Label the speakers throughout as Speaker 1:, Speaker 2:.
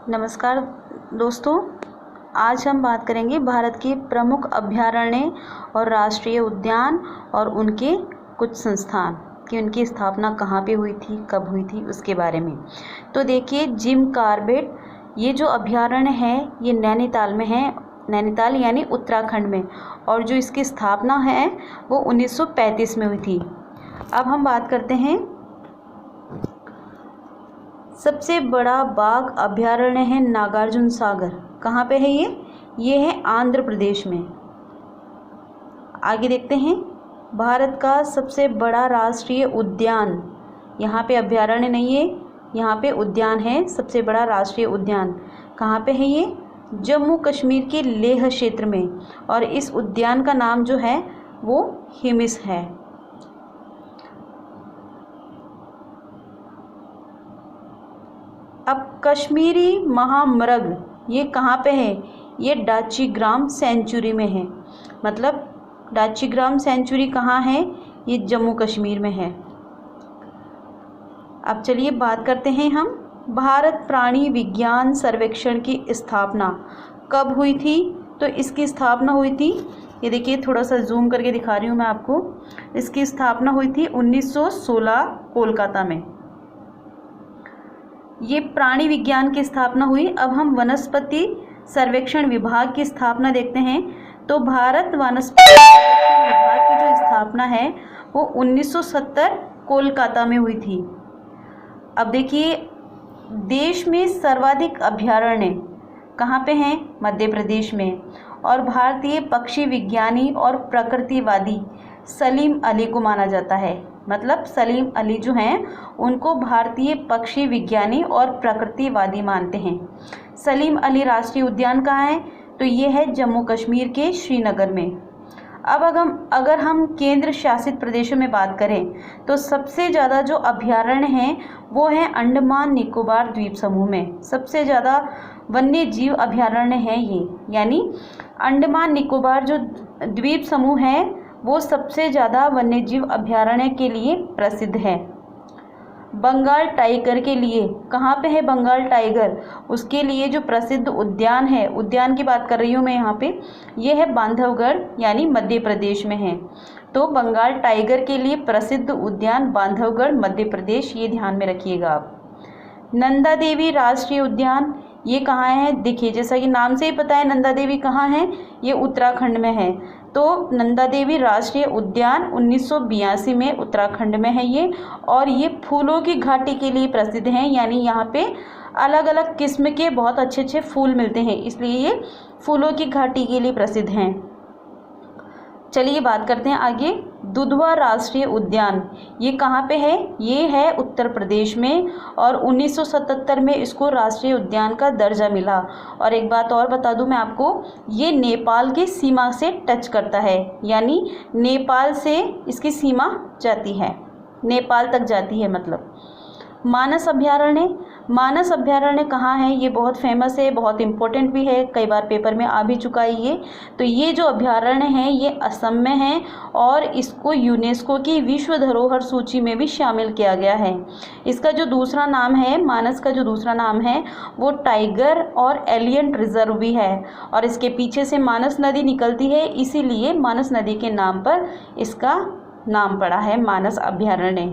Speaker 1: नमस्कार दोस्तों, आज हम बात करेंगे भारत के प्रमुख अभयारण्य और राष्ट्रीय उद्यान और उनके कुछ संस्थान कि उनकी स्थापना कहाँ पे हुई थी, कब हुई थी, उसके बारे में। तो देखिए, जिम कॉर्बेट ये जो अभयारण्य है ये नैनीताल में है, नैनीताल यानी उत्तराखंड में, और जो इसकी स्थापना है वो 1935 में हुई थी। अब हम बात करते हैं, सबसे बड़ा बाघ अभयारण्य है नागार्जुन सागर। कहाँ पे है ये है आंध्र प्रदेश में। आगे देखते हैं, भारत का सबसे बड़ा राष्ट्रीय उद्यान, यहाँ पे अभयारण्य नहीं है, यहाँ पे उद्यान है। सबसे बड़ा राष्ट्रीय उद्यान कहाँ पे है ये? जम्मू कश्मीर के लेह क्षेत्र में, और इस उद्यान का नाम जो है वो हिमिस है। अब कश्मीरी महामृग ये कहाँ पे है? ये डाचीग्राम सेंचुरी में है। मतलब डाचीग्राम सेंचुरी कहाँ है? ये जम्मू कश्मीर में है। अब चलिए बात करते हैं हम, भारत प्राणी विज्ञान सर्वेक्षण की स्थापना कब हुई थी? तो इसकी स्थापना हुई थी, ये देखिए थोड़ा सा जूम करके दिखा रही हूँ मैं आपको। इसकी स्थापना हुई थी 1916 कोलकाता में। ये प्राणी विज्ञान की स्थापना हुई। अब हम वनस्पति सर्वेक्षण विभाग की स्थापना देखते हैं। तो भारत वनस्पति सर्वेक्षण विभाग की जो स्थापना है वो 1970 कोलकाता में हुई थी। अब देखिए, देश में सर्वाधिक अभयारण्य कहाँ पे हैं? मध्य प्रदेश में। और भारतीय पक्षी विज्ञानी और प्रकृतिवादी सलीम अली को माना जाता है। मतलब सलीम अली जो हैं उनको भारतीय पक्षी विज्ञानी और प्रकृतिवादी मानते हैं। सलीम अली राष्ट्रीय उद्यान कहाँ है? तो ये है जम्मू कश्मीर के श्रीनगर में। अब अगर हम केंद्र शासित प्रदेशों में बात करें तो सबसे ज़्यादा जो अभयारण्य हैं वो है अंडमान निकोबार द्वीप समूह में। सबसे ज़्यादा वन्य जीव अभयारण्य है ये, यानी अंडमान निकोबार जो द्वीप समूह है वो सबसे ज़्यादा वन्यजीव अभयारण्य के लिए प्रसिद्ध है। बंगाल टाइगर के लिए कहाँ पे है? बंगाल टाइगर, उसके लिए जो प्रसिद्ध उद्यान है, उद्यान की बात कर रही हूँ मैं यहाँ पे, ये है बांधवगढ़ यानी मध्य प्रदेश में है। तो बंगाल टाइगर के लिए प्रसिद्ध उद्यान बांधवगढ़ मध्य प्रदेश, ये ध्यान में रखिएगा आप। नंदा देवी राष्ट्रीय उद्यान ये कहाँ है? देखिए, जैसा कि नाम से ही पता है नंदा देवी कहाँ है, ये उत्तराखंड में है। तो नंदा देवी राष्ट्रीय उद्यान 1982 में उत्तराखंड में है ये, और ये फूलों की घाटी के लिए प्रसिद्ध हैं, यानी यहाँ पे अलग अलग किस्म के बहुत अच्छे अच्छे फूल मिलते हैं, इसलिए ये फूलों की घाटी के लिए प्रसिद्ध हैं। चलिए बात करते हैं आगे, दुधवा राष्ट्रीय उद्यान ये कहाँ पे है? ये है उत्तर प्रदेश में, और 1977 में इसको राष्ट्रीय उद्यान का दर्जा मिला। और एक बात और बता दूं मैं आपको, ये नेपाल की सीमा से टच करता है, यानी नेपाल से इसकी सीमा जाती है, नेपाल तक जाती है। मतलब मानस अभयारण्य कहाँ है? ये बहुत फेमस है, बहुत इम्पोर्टेंट भी है, कई बार पेपर में आ भी चुका है ये। तो ये जो अभयारण्य है ये असम में है, और इसको यूनेस्को की विश्व धरोहर सूची में भी शामिल किया गया है। इसका जो दूसरा नाम है, मानस का जो दूसरा नाम है वो टाइगर और एलिफेंट रिजर्व भी है, और इसके पीछे से मानस नदी निकलती है, इसीलिए मानस नदी के नाम पर इसका नाम पड़ा है मानस अभयारण्य।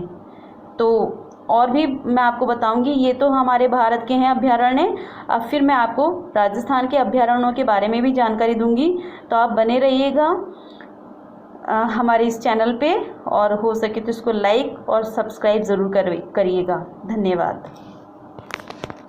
Speaker 1: तो और भी मैं आपको बताऊंगी, ये तो हमारे भारत के हैं अभयारण्य। अब फिर मैं आपको राजस्थान के अभयारण्यों के बारे में भी जानकारी दूंगी, तो आप बने रहिएगा हमारे इस चैनल पे, और हो सके तो इसको लाइक और सब्सक्राइब ज़रूर करिएगा। धन्यवाद।